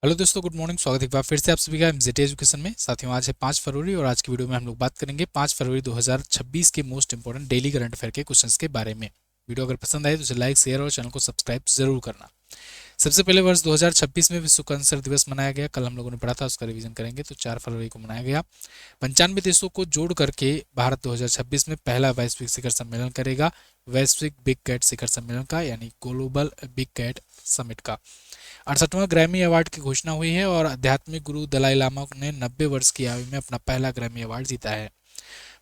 Hello दोस्तों, good morning. स्वागत है एक बार फिर से आप सभी का एमजेटी एजुकेशन में। साथियों, आज है 5 फरवरी और आज की वीडियो में हम लोग बात करेंगे 5 फरवरी 2026 के most important daily current affair के क्वेश्चंस के बारे में। वीडियो अगर पसंद आए तो उसे लाइक, शेयर और चैनल को सब्सक्राइब जरूर करना। सबसे पहले वर्ष 2026 में विश्व कैंसर दिवस मनाया गया। कल हम लोगों ने पढ़ा था, उसका रिवीजन करेंगे। तो 4 फरवरी को मनाया गया। 95 देशों को जोड़ करके भारत 2026 में पहला वैश्विक शिखर सम्मेलन करेगा, वैश्विक बिग कैट शिखर सम्मेलन का, यानी ग्लोबल बिग कैट समिट का। 68वां ग्रैमी अवार्ड की घोषणा हुई है और आध्यात्मिक गुरु दलाई लामा ने 90 वर्ष की आयु में अपना पहला ग्रैमी अवार्ड जीता है।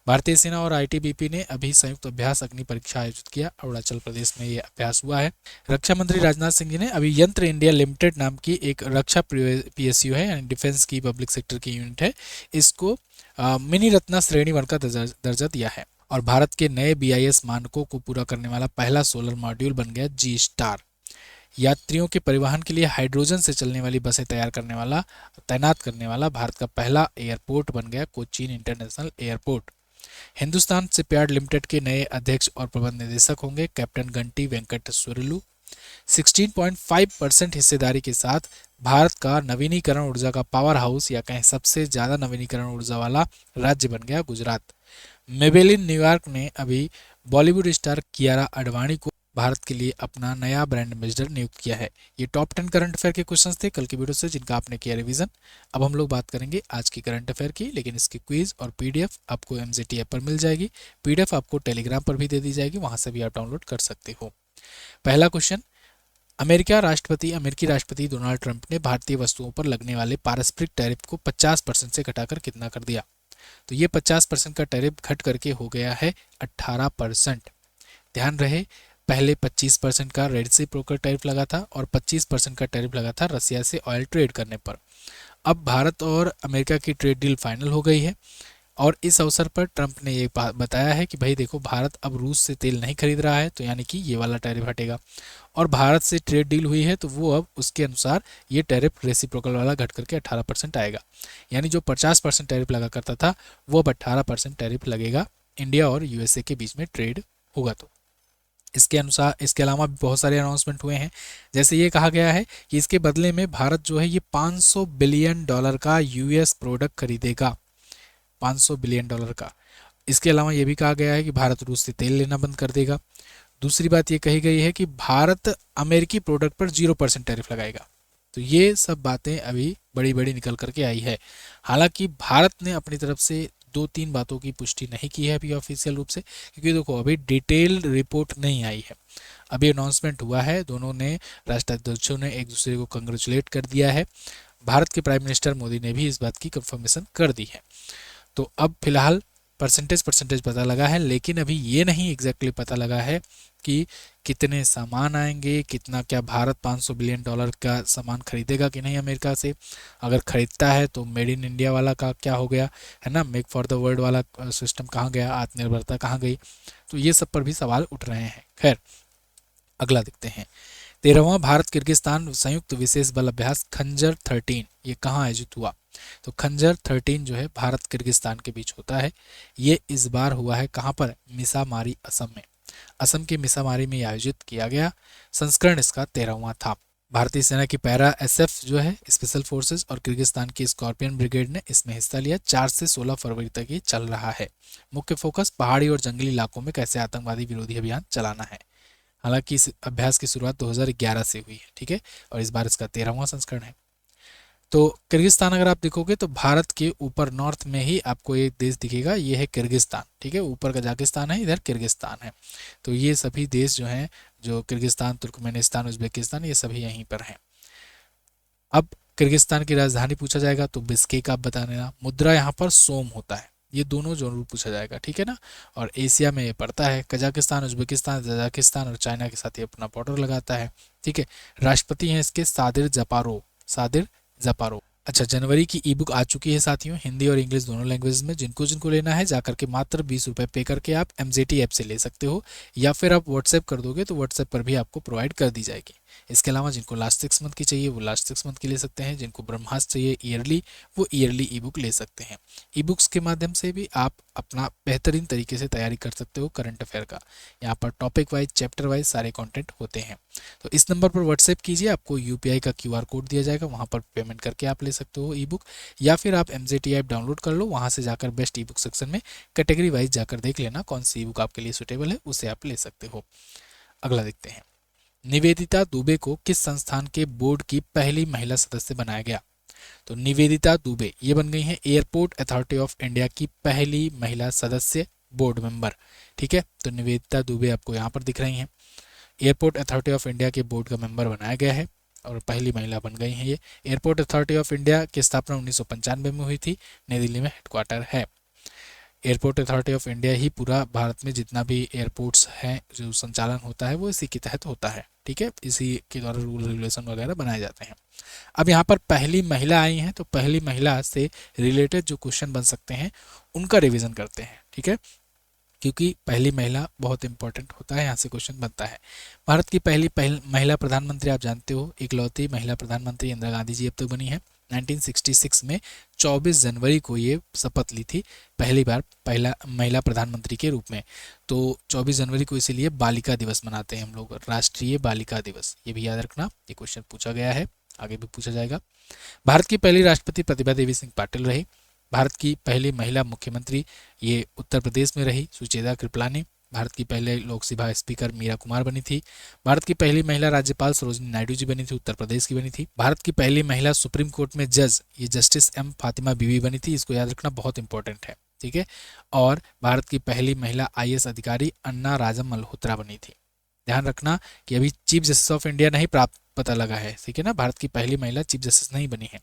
भारतीय सेना और आईटीबीपी ने अभी संयुक्त अभ्यास अग्नि परीक्षा आयोजित किया। अरुणाचल प्रदेश में ये अभ्यास हुआ है। रक्षा मंत्री राजनाथ सिंह जी ने अभी यंत्र इंडिया लिमिटेड नाम की एक रक्षा पीएसयू है, यानी डिफेंस की पब्लिक सेक्टर की यूनिट है, इसको मिनी रत्ना श्रेणी वन का दर्जा दिया है। और भारत के नए बीआईएस मानकों को पूरा करने वाला पहला सोलर मॉड्यूल बन गया जी स्टार। यात्रियों के परिवहन के लिए हाइड्रोजन से चलने वाली बसें तैनात करने वाला भारत का पहला एयरपोर्ट बन गया Cochin international airport. Hindustan shipyard limited के नए अध्यक्ष और प्रबंध निदेशक होंगे कैप्टन गंटी वेंकट सुरेलू। 16.5% हिस्सेदारी के साथ भारत का नवीनीकरण ऊर्जा का पावर हाउस या कहें सबसे ज्यादा नवीनीकरण ऊर्जा वाला राज्य बन गया गुजरात। मेबेलिन न्यूयॉर्क ने अभी बॉलीवुड स्टार कियारा आडवाणी को भारत के लिए अपना नया ब्रांड एम्बेसडर नियुक्त किया है। ये टॉप 10 करंट अफेयर के क्वेश्चंस थे कल की वीडियो से, जिनका आपने किया रिवीजन। अब हम लोग बात करेंगे आज की करंट अफेयर की, लेकिन इसकी क्विज और पीडीएफ आपको एमजेटी ऐप पर मिल जाएगी। पीडीएफ आपको टेलीग्राम पर भी दे दी जाएगी, वहां से भी आप डाउनलोड कर सकते हो। पहला क्वेश्चन, अमेरिकी राष्ट्रपति डोनाल्ड ट्रंप ने भारतीय वस्तुओं पर लगने वाले पारस्परिक टैरिफ को 50% से घटाकर कितना कर दिया? तो ये 50% का टैरिफ घट करके हो गया है 18%। ध्यान रहे, पहले 25% का रेड सी ब्रोकर टैरिफ लगा था और 25% का टैरिफ लगा था रसिया से ऑयल ट्रेड करने पर। अब भारत और अमेरिका की ट्रेड डील फाइनल हो गई है और इस अवसर पर ट्रंप ने ये बताया है कि भाई देखो, भारत अब रूस से तेल नहीं खरीद रहा है, तो यानी कि ये वाला टैरिफ हटेगा। और भारत से ट्रेड डील हुई है तो वो अब उसके अनुसार ये टैरिफ रेसिप्रोकल वाला घट करके 18% आएगा। यानी जो 50% टैरिफ लगा करता था वो अब 18% टैरिफ लगेगा इंडिया और यूएसए के बीच में ट्रेड होगा। तो इसके अलावा भी बहुत सारे अनाउंसमेंट हुए हैं। जैसे ये कहा गया है कि इसके बदले में भारत जो है ये $500 बिलियन का यूएस प्रोडक्ट खरीदेगा, $500 बिलियन का। इसके अलावा ये भी कहा गया है कि भारत रूस से तेल लेना बंद कर देगा। दूसरी बात ये कही गई है कि भारत अमेरिकी प्रोडक्ट पर 0% टैरिफ लगाएगा। तो ये सब बातें अभी बड़ी बड़ी निकल करके आई है। हालांकि भारत ने अपनी तरफ से 2-3 बातों की पुष्टि नहीं की है अभी ऑफिशियल रूप से, क्योंकि देखो अभी डिटेल्ड रिपोर्ट नहीं आई है। अभी अनाउंसमेंट हुआ है, दोनों ने राष्ट्राध्यक्षों ने एक दूसरे को कंग्रेचुलेट कर दिया है। भारत के प्राइम मिनिस्टर मोदी ने भी इस बात की कंफर्मेशन कर दी है। तो अब फिलहाल परसेंटेज पता लगा है, लेकिन अभी ये नहीं एग्जैक्टली पता लगा है कि कितने सामान आएंगे, कितना, क्या भारत $500 बिलियन का सामान खरीदेगा कि नहीं अमेरिका से। अगर खरीदता है तो मेड इन इंडिया वाला का क्या हो गया, है ना, मेक फॉर द वर्ल्ड वाला सिस्टम कहाँ गया, आत्मनिर्भरता कहाँ गई। तो ये सब पर भी सवाल उठ रहे हैं। खैर, अगला देखते हैं। 13वां भारत किर्गिस्तान संयुक्त विशेष बल अभ्यास खंजर 13 ये कहाँ आयोजित हुआ? तो खंजर 13 जो है भारत किर्गिस्तान के बीच होता है। ये इस बार हुआ है कहाँ पर? मिसामारी, असम में। असम के मिसामारी में आयोजित किया गया। संस्करण इसका 13वां था। भारतीय सेना की पैरा एसएफ जो है स्पेशल फोर्सेस और किर्गिस्तान की स्कॉर्पियन ब्रिगेड ने इसमें हिस्सा लिया। 4 से 16 फरवरी तक ये चल रहा है। मुख्य फोकस पहाड़ी और जंगली इलाकों में कैसे आतंकवादी विरोधी अभियान चलाना है। हालांकि इस अभ्यास की शुरुआत 2011 से हुई है, ठीक है, और इस बार इसका 13वां संस्करण है। तो किर्गिस्तान अगर आप देखोगे तो भारत के ऊपर नॉर्थ में ही आपको एक देश दिखेगा, ये है किर्गिस्तान, ठीक है। ऊपर कजाकिस्तान है, इधर किर्गिस्तान है। तो ये सभी देश जो हैं, जो किर्गिस्तान, तुर्कमेनिस्तान, उज्बेकिस्तान, ये सभी यहीं पर हैं। अब किर्गिस्तान की राजधानी पूछा जाएगा तो बिस्केक आप बता देना। मुद्रा यहाँ पर सोम होता है, ये दोनों जरूर पूछा जाएगा, ठीक है ना। और एशिया में ये पड़ता है, कजाकिस्तान, उज्बेकिस्तान, तजाकिस्तान और चाइना के साथ ये अपना बॉर्डर लगाता है, ठीक है। राष्ट्रपति हैं इसके सादिर जपारो। अच्छा, जनवरी की ई बुक आ चुकी है साथियों, हिंदी और इंग्लिश दोनों लैंग्वेज में। जिनको जिनको लेना है जाकर के मात्र 20 रुपये पे करके आप एमजेटी ऐप से ले सकते हो, या फिर आप व्हाट्सएप कर दोगे तो व्हाट्सएप पर भी आपको प्रोवाइड कर दी जाएगी। इसके अलावा जिनको लास्ट 6 मंथ की चाहिए वो लास्ट 6 मंथ की ले सकते हैं, जिनको ब्रह्मास्त्र चाहिए ईयरली वो ईयरली ई बुक ले सकते हैं। ई बुक्स के माध्यम से भी आप अपना बेहतरीन तरीके से तैयारी कर सकते हो करंट अफेयर का। यहाँ पर टॉपिक वाइज चैप्टर वाइज सारे कंटेंट होते हैं। तो इस नंबर पर व्हाट्सएप कीजिए, आपको यूपीआई का क्यूआर कोड दिया जाएगा, वहाँ पर पेमेंट करके आप ले सकते हो ई बुक, या फिर आप MJT ऐप डाउनलोड कर लो, वहाँ से जाकर बेस्ट ई बुक सेक्शन में कैटेगरी वाइज जाकर देख लेना कौन सी ई बुक आपके लिए सुटेबल है, उसे आप ले सकते हो। अगला देखते हैं, निवेदिता दुबे को किस संस्थान के बोर्ड की पहली महिला सदस्य बनाया गया? तो निवेदिता दुबे ये बन गई हैं एयरपोर्ट अथॉरिटी ऑफ इंडिया की पहली महिला सदस्य बोर्ड मेंबर। ठीक है, तो निवेदिता दुबे आपको यहाँ पर दिख रही हैं, एयरपोर्ट अथॉरिटी ऑफ इंडिया के बोर्ड का मेंबर बनाया गया है और पहली महिला बन गई हैं ये। एयरपोर्ट अथॉरिटी ऑफ इंडिया की स्थापना 1995 में हुई थी, नई दिल्ली में हेडक्वार्टर है। एयरपोर्ट अथॉरिटी ऑफ इंडिया ही पूरा भारत में जितना भी एयरपोर्ट्स हैं जो संचालन होता है वो इसी के तहत होता है। ठीक है, इसी के द्वारा रूल रेगुलेशन वगैरह बनाए जाते हैं। अब यहाँ पर पहली महिला आई हैं, तो पहली महिला से रिलेटेड जो क्वेश्चन बन सकते हैं उनका रिवीजन करते हैं। ठीक है, क्योंकि पहली महिला बहुत इंपॉर्टेंट होता है, यहाँ से क्वेश्चन बनता है। भारत की पहली महिला प्रधानमंत्री आप जानते हो, इकलौती महिला प्रधानमंत्री इंदिरा गांधी जी अब तक बनी है। 1966 में 24 जनवरी को ये शपथ ली थी पहली बार पहला महिला प्रधानमंत्री के रूप में। तो 24 जनवरी को इसीलिए बालिका दिवस मनाते हैं हम लोग, राष्ट्रीय बालिका दिवस, ये भी याद रखना, ये क्वेश्चन पूछा गया है, आगे भी पूछा जाएगा। भारत की पहली राष्ट्रपति प्रतिभा देवी सिंह पाटिल रही। भारत की पहली महिला मुख्यमंत्री ये उत्तर प्रदेश में रही, सुचेता कृपलानी। भारत की पहले लोकसभा स्पीकर मीरा कुमार बनी थी। भारत की पहली महिला राज्यपाल सरोजिनी नायडू जी बनी थी, उत्तर प्रदेश की बनी थी। भारत की पहली महिला सुप्रीम कोर्ट में जज ये जस्टिस M फातिमा बीवी बनी थी, इसको याद रखना बहुत इंपॉर्टेंट है। ठीक है, और भारत की पहली महिला IAS अधिकारी अन्ना राजम मल्होत्रा बनी थी। ध्यान रखना कि अभी चीफ जस्टिस ऑफ इंडिया नहीं प्राप्त पता लगा है, ठीक है ना, भारत की पहली महिला चीफ जस्टिस नहीं बनी है,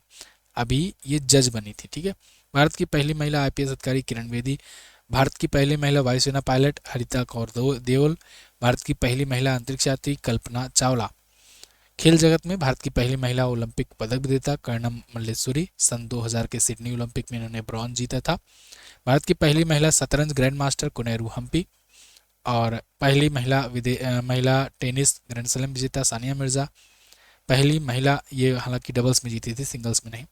अभी ये जज बनी थी। ठीक है, भारत की पहली महिला IPS अधिकारी किरण बेदी। भारत की पहली महिला वायुसेना पायलट हरिता कौर देओल। भारत की पहली महिला अंतरिक्ष यात्री कल्पना चावला। खेल जगत में भारत की पहली महिला ओलंपिक पदक विजेता कर्णम मल्लेश्वरी, सन 2000 के सिडनी ओलंपिक में इन्होंने ब्रॉन्ज जीता था। भारत की पहली महिला शतरंज ग्रैंड मास्टर कुनेरू हम्पी। और पहली महिला टेनिस ग्रैंड स्लैम विजेता सानिया मिर्जा। पहली महिला, ये हालांकि डबल्स में जीती थी, सिंगल्स में नहीं।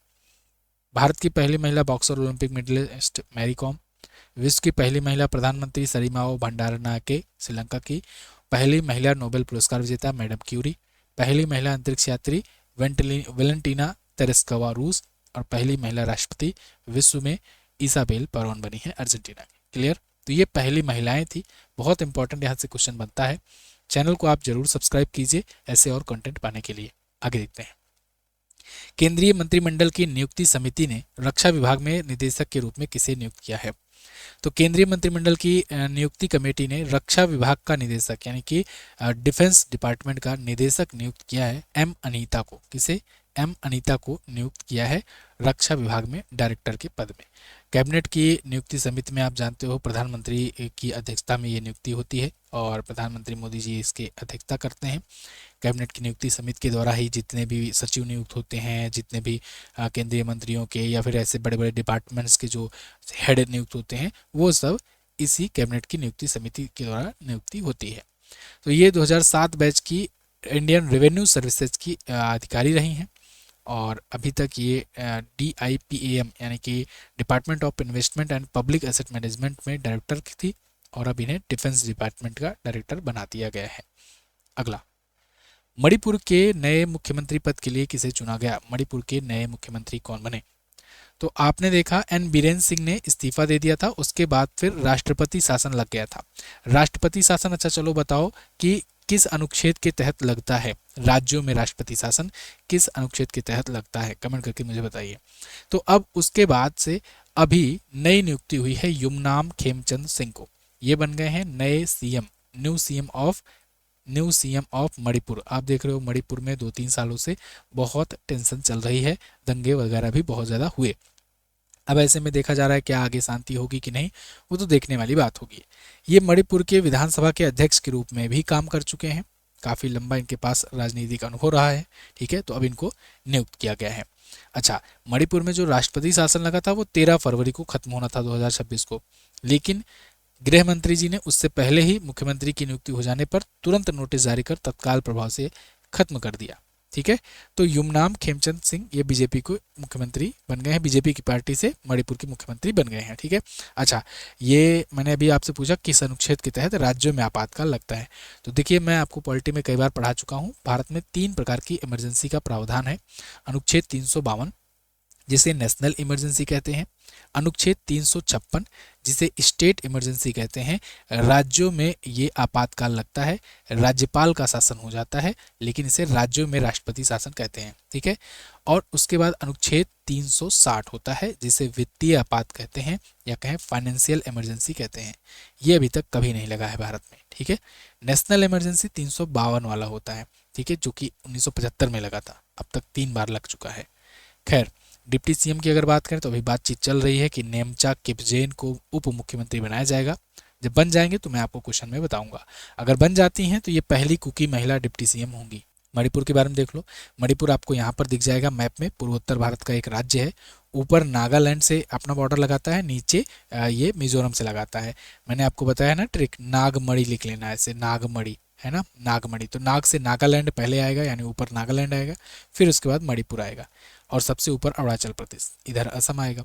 भारत की पहली महिला boxer Olympic medallist Mary Kom. विश्व की पहली महिला प्रधानमंत्री सरीमाओ भंडारनाके, श्रीलंका की। पहली महिला नोबेल पुरस्कार विजेता मैडम क्यूरी। पहली महिला अंतरिक्ष यात्री वेलेंटीना तेरेस्कोवा, रूस। और पहली महिला राष्ट्रपति विश्व में इसाबेल परón बनी है, अर्जेंटीना की। क्लियर, तो ये पहली महिलाएं थी, बहुत इंपॉर्टेंट यहाँ से क्वेश्चन बनता है। चैनल को आप जरूर सब्सक्राइब कीजिए ऐसे और कंटेंट पाने के लिए। आगे देखते हैं, केंद्रीय मंत्रिमंडल की नियुक्ति समिति ने रक्षा विभाग में निदेशक के रूप में किसे नियुक्त किया है? तो केंद्रीय मंत्रिमंडल की नियुक्ति कमेटी ने रक्षा विभाग का निदेशक यानी कि डिफेंस डिपार्टमेंट का निदेशक नियुक्त किया है M अनीता को। किसे? M अनीता को नियुक्त किया है रक्षा विभाग में डायरेक्टर के पद में। कैबिनेट की नियुक्ति समिति में आप जानते हो प्रधानमंत्री की अध्यक्षता में ये नियुक्ति होती है और प्रधानमंत्री मोदी जी इसके अध्यक्षता करते हैं। कैबिनेट की नियुक्ति समिति के द्वारा ही जितने भी सचिव नियुक्त होते हैं, जितने भी केंद्रीय मंत्रियों के या फिर ऐसे बड़े बड़े डिपार्टमेंट्स के जो हेड नियुक्त होते हैं वो सब इसी कैबिनेट की नियुक्ति समिति के द्वारा नियुक्ति होती है। तो ये 2007 बैच की इंडियन रेवेन्यू सर्विसेज की अधिकारी रही हैं और अभी तक ये DIPAM यानी कि department of investment and public asset management में डायरेक्टर की थी और अब इन्हें डिफेंस डिपार्टमेंट का डायरेक्टर बना दिया गया है। अगला, मणिपुर के नए मुख्यमंत्री पद के लिए किसे चुना गया? मणिपुर के नए मुख्यमंत्री कौन बने? तो आपने देखा N बीरेन सिंह ने इस्तीफा दे दिया था, उसके बाद फिर राष्ट्रपति शासन लग गया था। राष्ट्रपति शासन, अच्छा चलो बताओ कि किस अनुच्छेद के तहत लगता है? राज्यों में राष्ट्रपति शासन किस अनुच्छेद के तहत लगता है? कमेंट करके मुझे बताइए। तो अब उसके बाद से अभी नई नियुक्ति हुई है युमनाम खेमचंद सिंह को, ये बन गए हैं नए CM, new CM of Manipur. आप देख रहे हो मणिपुर में 2-3 सालों से बहुत टेंशन चल रही है, दंगे वगैरह भी बहुत ज़्यादा हुए। अब ऐसे में देखा जा रहा है क्या आगे शांति होगी कि नहीं, वो तो देखने वाली बात होगी। ये मणिपुर के विधानसभा के अध्यक्ष के रूप में भी काम कर चुके हैं, काफ़ी लंबा इनके पास राजनीतिक अनुभव रहा है। ठीक है, तो अब इनको नियुक्त किया गया है। अच्छा, मणिपुर में जो राष्ट्रपति शासन लगा था वो 13 फरवरी को खत्म होना था 2026 को, लेकिन गृह मंत्री जी ने उससे पहले ही मुख्यमंत्री की नियुक्ति हो जाने पर तुरंत नोटिस जारी कर तत्काल प्रभाव से खत्म कर दिया। ठीक है, तो युमनाम खेमचंद सिंह ये बीजेपी को मुख्यमंत्री बन गए हैं, बीजेपी की पार्टी से मणिपुर के मुख्यमंत्री बन गए हैं। ठीक है, अच्छा, ये मैंने अभी आपसे पूछा किस अनुच्छेद के तहत राज्यों में आपातकाल लगता है। तो देखिए, मैं आपको पॉलिटी में कई बार पढ़ा चुका हूँ, भारत में 3 प्रकार की इमरजेंसी का प्रावधान है। अनुच्छेद 352 जिसे नेशनल इमरजेंसी कहते हैं, अनुच्छेद 356 जिसे स्टेट इमरजेंसी कहते हैं। राज्यों में ये आपातकाल लगता है, राज्यपाल का शासन हो जाता है, लेकिन इसे राज्यों में राष्ट्रपति शासन कहते हैं। ठीक है, और उसके बाद अनुच्छेद 360 होता है जिसे वित्तीय आपात कहते हैं या कहें फाइनेंशियल इमरजेंसी कहते हैं। ये अभी तक कभी नहीं लगा है भारत में। ठीक है, नेशनल इमरजेंसी 352 वाला होता है। ठीक है, जो कि 1975 में लगा था, अब तक 3 बार लग चुका है। खैर, डिप्टी सीएम की अगर बात करें तो अभी बातचीत चल रही है कि नेमचा किपजेन को उप मुख्यमंत्री बनाया जाएगा। जब बन जाएंगे तो मैं आपको क्वेश्चन में बताऊंगा। अगर बन जाती हैं तो ये पहली कुकी महिला डिप्टी सीएम होंगी। मणिपुर के बारे में देख लो, मणिपुर आपको यहाँ पर दिख जाएगा मैप में, पूर्वोत्तर भारत का एक राज्य है। ऊपर नागालैंड से अपना बॉर्डर लगाता है, नीचे ये मिजोरम से लगाता है। मैंने आपको बताया ना ट्रिक, नागमणि लिख लेना है, ऐसे नागमणि है ना, नागमणि। तो नाग से नागालैंड पहले आएगा, यानी ऊपर नागालैंड आएगा, फिर उसके बाद मणिपुर आएगा, और सबसे ऊपर अरुणाचल प्रदेश, इधर असम आएगा।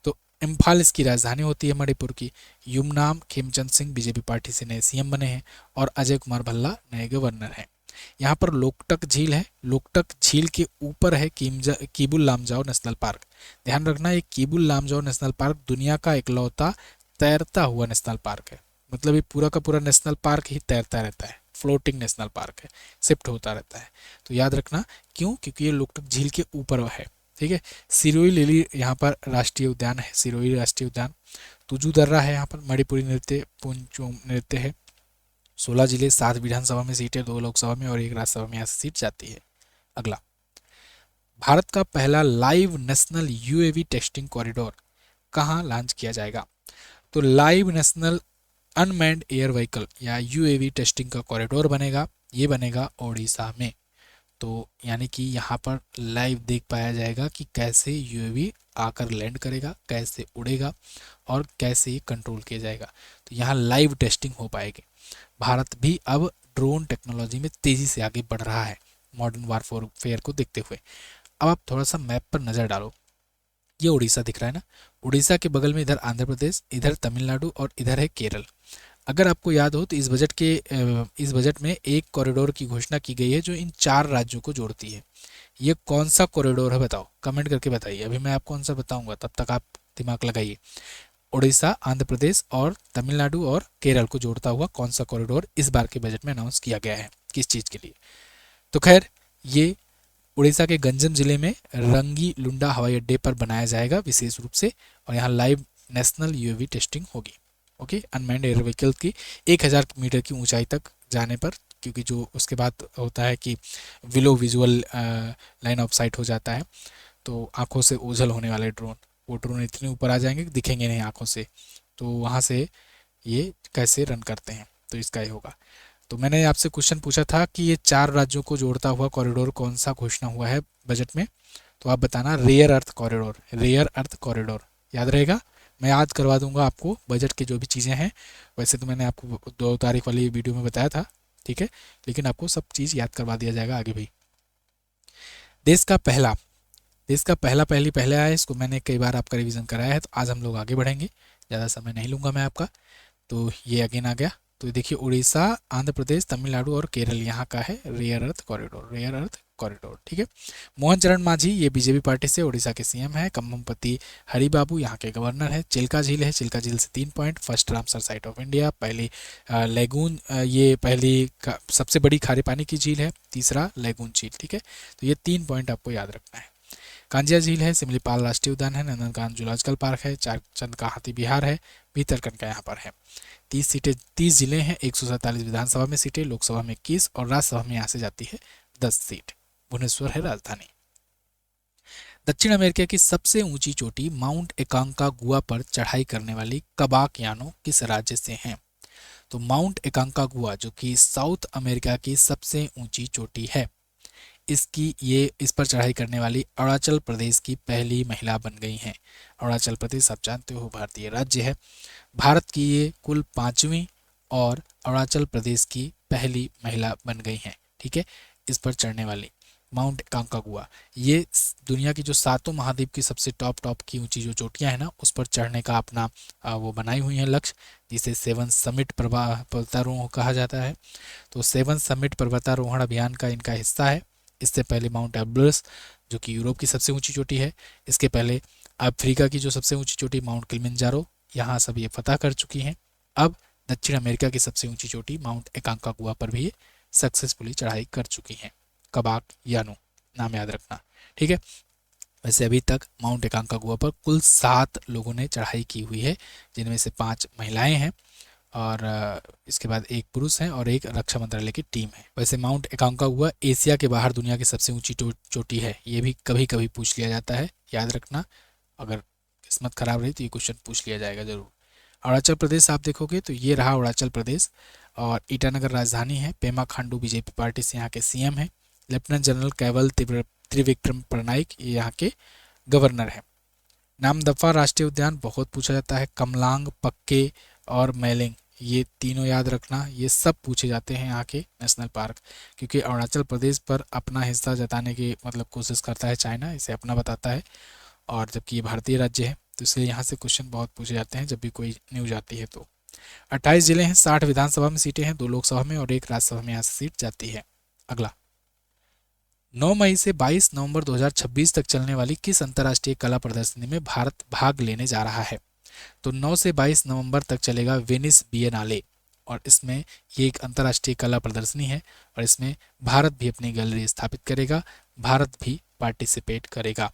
तो इम्फाल इसकी राजधानी होती है मणिपुर की। युमनाम खेमचंद सिंह बीजेपी पार्टी से नए सीएम बने हैं और अजय कुमार भल्ला नए गवर्नर हैं। यहाँ पर लोकटक झील है, लोकटक झील के ऊपर है कीबुल लामजाओ नेशनल पार्क। ध्यान रखना, ये कीबुल लामजाओ नेशनल पार्क दुनिया का इकलौता तैरता हुआ नेशनल पार्क है। मतलब ये पूरा का पूरा नेशनल पार्क ही तैरता रहता है, फ्लोटिंग नेशनल पार्क है, शिफ्ट होता रहता है। तो याद रखना, क्यों? क्योंकि ये लोकटक झील के ऊपर है। ठीक है, सिरोही लिली यहाँ पर राष्ट्रीय उद्यान है, सिरोही राष्ट्रीय उद्यान। तुजू दर्रा है, यहाँ पर मणिपुरी नृत्य पुंचोम नृत्य है। 16 जिले, 7 विधानसभा में सीटें, 2 लोकसभा में और 1 राज्यसभा में यहाँ से सीट जाती है। अगला, भारत का पहला live national UAV testing corridor कहाँ लॉन्च किया जाएगा? तो live national unmanned air vehicle या यूएवी टेस्टिंग का कॉरिडोर बनेगा, ये बनेगा ओडिशा में। तो यानी कि यहाँ पर लाइव देख पाया जाएगा कि कैसे यूएवी आकर लैंड करेगा, कैसे उड़ेगा और कैसे ये कंट्रोल किया जाएगा। तो यहाँ लाइव टेस्टिंग हो पाएगी। भारत भी अब ड्रोन टेक्नोलॉजी में तेज़ी से आगे बढ़ रहा है मॉडर्न वारफेयर को देखते हुए। अब आप थोड़ा सा मैप पर नज़र डालो, ये उड़ीसा दिख रहा है ना, उड़ीसा के बगल में इधर आंध्र प्रदेश, इधर तमिलनाडु और इधर है केरल। अगर आपको याद हो तो इस बजट में एक कॉरिडोर की घोषणा की गई है जो इन 4 राज्यों को जोड़ती है। ये कौन सा कॉरिडोर है बताओ, कमेंट करके बताइए। अभी मैं आपको आंसर बताऊंगा, तब तक आप दिमाग लगाइए। उड़ीसा, आंध्र प्रदेश और तमिलनाडु और केरल को जोड़ता हुआ कौन सा कॉरिडोर इस बार के बजट में अनाउंस किया गया है, किस चीज़ के लिए? तो खैर, ये उड़ीसा के गंजम जिले में रंगी लुंडा हवाई अड्डे पर बनाया जाएगा विशेष रूप से, और यहाँ लाइव नेशनल यूएवी टेस्टिंग होगी। ओके, अनमैन्ड एयर व्हीकल की 1000 मीटर की ऊंचाई तक जाने पर, क्योंकि जो उसके बाद होता है कि willow visual line of site हो जाता है, तो आंखों से ओझल होने वाले ड्रोन, वो ड्रोन इतने ऊपर आ जाएंगे कि दिखेंगे नहीं आंखों से। तो वहाँ से ये कैसे रन करते हैं, तो इसका ये होगा। तो मैंने आपसे क्वेश्चन पूछा था कि ये 4 राज्यों को जोड़ता हुआ कॉरिडोर कौन सा घोषणा हुआ है बजट में, तो आप बताना। Rare earth corridor, rare earth corridor याद रहेगा, मैं याद करवा दूंगा आपको बजट की जो भी चीज़ें हैं। वैसे तो मैंने आपको 2 तारीख वाली वीडियो में बताया था, ठीक है, लेकिन आपको सब चीज़ याद करवा दिया जाएगा आगे भी। देश का पहला पहली पहले आया, इसको मैंने कई बार आपका रिवीजन कराया है, तो आज हम लोग आगे बढ़ेंगे, ज़्यादा समय नहीं लूँगा मैं आपका। तो ये अगेन आ गया। तो देखिए, उड़ीसा, आंध्र प्रदेश, तमिलनाडु और केरल यहाँ का है rare earth corridor, rare earth corridor. ठीक है, मोहन चरण मांझी ये बीजेपी पार्टी से उड़ीसा के सीएम है। कम्मपति हरिबाबू यहाँ के गवर्नर है। चिल्का झील है, चिल्का झील से 3 point, first Ramsar site of India, पहली लेगून, ये पहली सबसे बड़ी खारे पानी की झील है, तीसरा लेगून झील। ठीक है, तो ये 3 पॉइंट आपको याद रखना है। कांजिया झील है, सिमलीपाल राष्ट्रीय उद्यान है, नंदनकानन जूलॉजिकल पार्क है, चारचंद का हाथी विहार है, भीतरकनिका यहाँ पर है। 30 सीटें, 30 जिले हैं, 147 विधानसभा में सीटें, लोकसभा में 21 और राज्यसभा में यहाँ से जाती है 10 सीट। भुवनेश्वर है राजधानी। दक्षिण अमेरिका की सबसे ऊंची चोटी माउंट एकांकागुआ पर चढ़ाई करने वाली कबाकयानो किस राज्य से हैं? तो माउंट एकांकागुआ जो कि साउथ अमेरिका की सबसे ऊंची चोटी है, इस पर चढ़ाई करने वाली अरुणाचल प्रदेश की पहली महिला बन गई हैं। अरुणाचल प्रदेश आप जानते हो भारतीय राज्य है। भारत की ये कुल 5वीं और अरुणाचल प्रदेश की पहली महिला बन गई हैं। ठीक है, इस पर चढ़ने वाली माउंट एकांकागुआ। ये दुनिया की जो सातों महाद्वीप की सबसे टॉप की ऊंची जो चोटियां हैं ना, उस पर चढ़ने का अपना वो बनाई हुई है लक्ष्य, जिसे सेवन समिट पर्वतारोहण कहा जाता है। तो सेवन समिट पर्वतारोहण अभियान का इनका हिस्सा है। इससे पहले माउंट एवरेस्ट जो कि यूरोप की सबसे ऊंची चोटी है, इसके पहले अफ्रीका की जो सबसे ऊंची चोटी माउंट किलिमंजारो, यहाँ सब ये फतह कर चुकी हैं। अब दक्षिण अमेरिका की सबसे ऊंची चोटी माउंट एकांकागुआ पर भी ये सक्सेसफुली चढ़ाई कर चुकी हैं। कबाक यानू नाम याद रखना, ठीक है। वैसे अभी तक माउंट एकांकागुआ पर कुल 7 लोगों ने चढ़ाई की हुई है, जिनमें से 5 महिलाएं हैं और इसके बाद एक पुरुष है और एक रक्षा मंत्रालय की टीम है। वैसे माउंट एकांकागुआ एशिया के बाहर दुनिया की सबसे ऊंची चोटी है, ये भी कभी कभी पूछ लिया जाता है, याद रखना। अगर किस्मत खराब रही तो ये क्वेश्चन पूछ लिया जाएगा जरूर। अरुणाचल प्रदेश आप देखोगे तो ये रहा अरुणाचल प्रदेश, और ईटानगर राजधानी है। पेमा खांडू बीजेपी पार्टी से यहाँ के सीएम है। लेफ्टिनेंट जनरल केवल त्रिविक्रम पटनायक ये यहाँ के गवर्नर हैं। नामदफा राष्ट्रीय उद्यान बहुत पूछा जाता है। कमलांग, पक्के और मैलिंग, ये तीनों याद रखना, ये सब पूछे जाते हैं यहाँ के नेशनल पार्क, क्योंकि अरुणाचल प्रदेश पर अपना हिस्सा जताने की मतलब कोशिश करता है चाइना, इसे अपना बताता है, और जबकि ये भारतीय राज्य है, तो इसलिए यहाँ से क्वेश्चन बहुत पूछे जाते हैं जब भी कोई न्यूज आती है। तो 28 जिले हैं, 60 विधानसभा में सीटें हैं, 2 लोकसभा में और 1 राज्यसभा में यहाँ से सीट जाती है। अगला 9 मई से 22 नवंबर 2026 तक चलने वाली किस अंतर्राष्ट्रीय कला प्रदर्शनी में भारत भाग लेने जा रहा है? तो 9 से 22 नवंबर तक चलेगा वेनिस बिएनाले, और इसमें ये एक अंतर्राष्ट्रीय कला प्रदर्शनी है और इसमें भारत भी अपनी गैलरी स्थापित करेगा, भारत भी पार्टिसिपेट करेगा।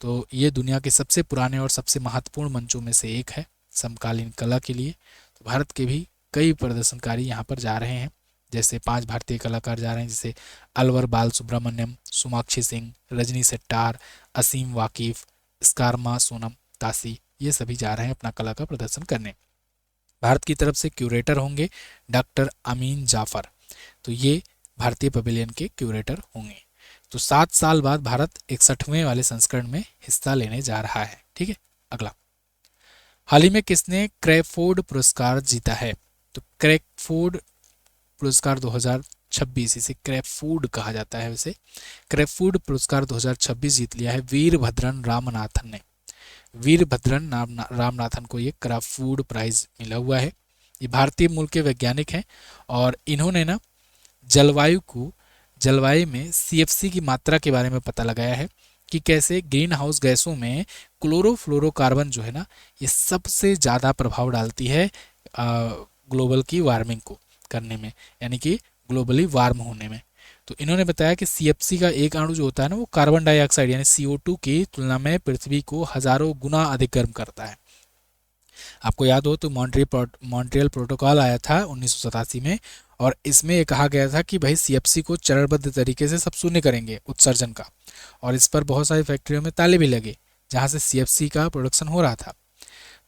तो ये दुनिया के सबसे पुराने और सबसे महत्वपूर्ण मंचों में से एक है समकालीन कला के लिए। तो भारत के भी कई प्रदर्शनकारी यहाँ पर जा रहे हैं, जैसे 5 भारतीय कलाकार जा रहे हैं, जैसे अलवर बाल सुब्रमण्यम, सोमाक्षी सिंह, रजनी सेट्टार, असीम वाकिफ, स्कारमा सोनम तासी, ये सभी जा रहे हैं अपना कला का प्रदर्शन करने। भारत की तरफ से क्यूरेटर होंगे डॉक्टर अमीन जाफर, तो ये भारतीय पवेलियन के क्यूरेटर होंगे। तो 7 साल बाद भारत 61वें वाले संस्करण में हिस्सा लेने जा रहा है, ठीक है। अगला, हाल ही में किसने क्रैफोर्ड पुरस्कार जीता है? तो क्रैफोर्ड पुरस्कार 2026, इसे क्रैफोर्ड कहा जाता है, वैसे क्रैफोर्ड पुरस्कार 2026 जीत लिया है वीरभद्रन रामनाथन ने। वीरभद्रन रामनाथन को ये क्रैफोर्ड प्राइज मिला हुआ है। ये भारतीय मूल के वैज्ञानिक हैं और इन्होंने ना जलवायु में सीएफसी की मात्रा के बारे में पता लगाया है कि कैसे ग्रीन हाउस गैसों में क्लोरोफ्लोरोकार्बन जो है ना, ये सबसे ज़्यादा प्रभाव डालती है ग्लोबल की वार्मिंग को करने में, यानी कि ग्लोबली वार्म होने में। तो इन्होंने बताया कि सीएफसी का एक अणु जो होता है ना, वो कार्बन डाइऑक्साइड यानी CO2 की तुलना में पृथ्वी को हजारों गुना अधिक गर्म करता है। आपको याद हो तो मॉन्ट्रियल प्रोटोकॉल आया था 1987 में, और इसमें ये कहा गया था कि भाई सीएफसी को चरणबद्ध तरीके से सब शून्य करेंगे उत्सर्जन का, और इस पर बहुत सारी फैक्ट्रियों में ताले भी लगे जहाँ से सीएफसी का प्रोडक्शन हो रहा था।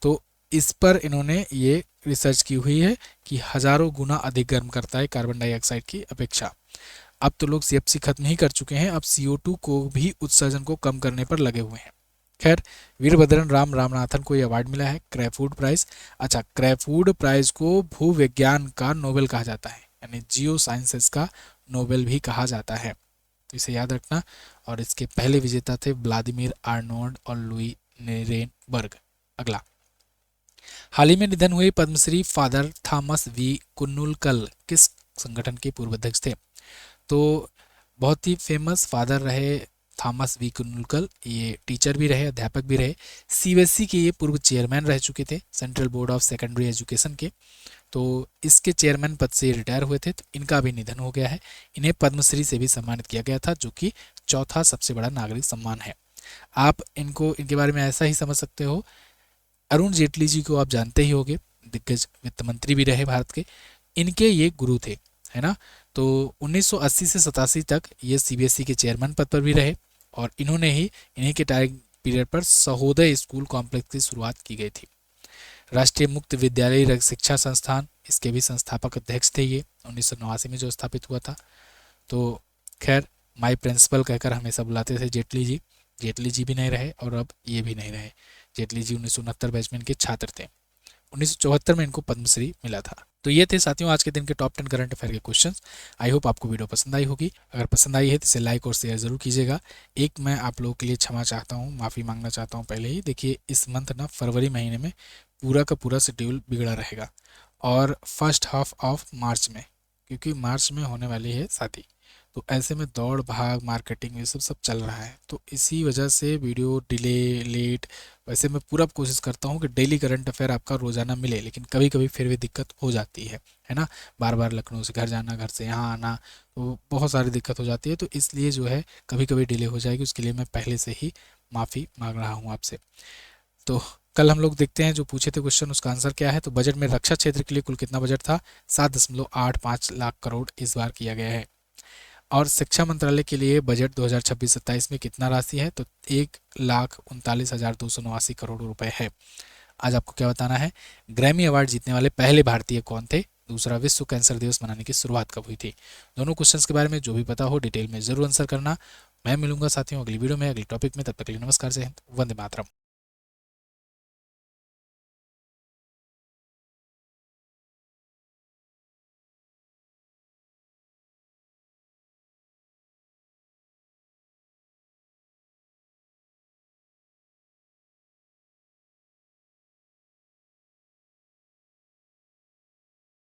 तो इस पर इन्होंने ये रिसर्च की हुई है कि हजारों गुना अधिक गर्म करता है कार्बन डाइऑक्साइड की अपेक्षा। अब तो लोग सीएफसी खत्म ही कर चुके हैं, अब CO2 को भी उत्सर्जन को कम करने पर लगे हुए हैं। खैर, वीरभद्रन रामनाथन को ये अवार्ड मिला है क्रैफोर्ड प्राइज। अच्छा, क्रैफोर्ड प्राइज को भूविज्ञान का नोबेल कहा जाता है, यानी जियो साइंसेस का नोबेल भी कहा जाता है, तो इसे याद रखना। और इसके पहले विजेता थे व्लादिमीर आर्नोल्ड और लुई नेरेनबर्ग। अगला, हाल ही में निधन हुए पद्मश्री फादर थॉमस वी कुन्नुलकल किस संगठन के पूर्व अध्यक्ष थे? तो बहुत ही फेमस फादर रहे थॉमस वी कुन्नुलकल, ये टीचर भी रहे, अध्यापक भी रहे। सीबीएसई के ये पूर्व चेयरमैन रह चुके थे, central board of secondary education के। तो इसके चेयरमैन पद से रिटायर हुए थे, तो इनका भी निधन हो गया है। इन्हें पद्मश्री से भी सम्मानित किया गया था, जो कि चौथा सबसे बड़ा नागरिक सम्मान है। आप इनके बारे में ऐसा ही समझ सकते हो, अरुण जेटली जी को आप जानते ही होंगे, दिग्गज वित्त मंत्री भी रहे भारत के, इनके ये गुरु थे, है ना। तो 1980 से 87 तक ये सीबीएसई के चेयरमैन पद पर भी रहे, और इन्हीं के टाइम पीरियड पर सहोदय स्कूल कॉम्प्लेक्स की शुरुआत की गई थी। राष्ट्रीय मुक्त विद्यालय शिक्षा संस्थान, इसके भी संस्थापक अध्यक्ष थे ये, 1989 में जो स्थापित हुआ था। तो खैर, माय प्रिंसिपल कहकर हमेशा बुलाते थे जेटली जी। जेटली जी भी नहीं रहे और अब ये भी नहीं रहे। जेटली जी 1969 बैच में इनके छात्र थे। 1974 में इनको पद्मश्री मिला था। तो ये थे साथियों आज के दिन के टॉप 10 करंट अफेयर के क्वेश्चंस। आई होप आपको वीडियो पसंद आई होगी। अगर पसंद आई है तो इसे लाइक और शेयर जरूर कीजिएगा। एक मैं आप लोगों के लिए क्षमा चाहता हूँ, माफ़ी मांगना चाहता हूँ पहले ही। देखिए इस मंथ ना फरवरी महीने में पूरा का पूरा शेड्यूल बिगड़ा रहेगा, और फर्स्ट हाफ ऑफ मार्च में, क्योंकि मार्च में होने वाली है शादी, तो ऐसे में दौड़ भाग मार्केटिंग ये सब सब चल रहा है, तो इसी वजह से वीडियो डिले लेट। वैसे मैं पूरा कोशिश करता हूँ कि डेली करंट अफेयर आपका रोज़ाना मिले, लेकिन कभी कभी फिर भी दिक्कत हो जाती है ना। बार बार लखनऊ से घर जाना, घर से यहाँ आना, तो बहुत सारी दिक्कत हो जाती है, तो इसलिए जो है कभी कभी डिले हो जाएगी, उसके लिए मैं पहले से ही माफ़ी मांग रहा हूँ आपसे। तो कल हम लोग देखते हैं जो पूछे थे क्वेश्चन, उसका आंसर क्या है। तो बजट में रक्षा क्षेत्र के लिए कुल कितना बजट था? 7.85 लाख करोड़ इस बार किया गया है। और शिक्षा मंत्रालय के लिए बजट 2026-27 में कितना राशि है? तो 1,39,289 करोड़ रुपए है। आज आपको क्या बताना है, ग्रैमी अवार्ड जीतने वाले पहले भारतीय कौन थे? दूसरा, विश्व कैंसर दिवस मनाने की शुरुआत कब हुई थी? दोनों क्वेश्चंस के बारे में जो भी पता हो डिटेल में जरूर आंसर करना। मैं मिलूंगा साथियों अगली वीडियो में अगले टॉपिक में, तब तक के लिए नमस्कार, जय हिंद, वंदे मातरम।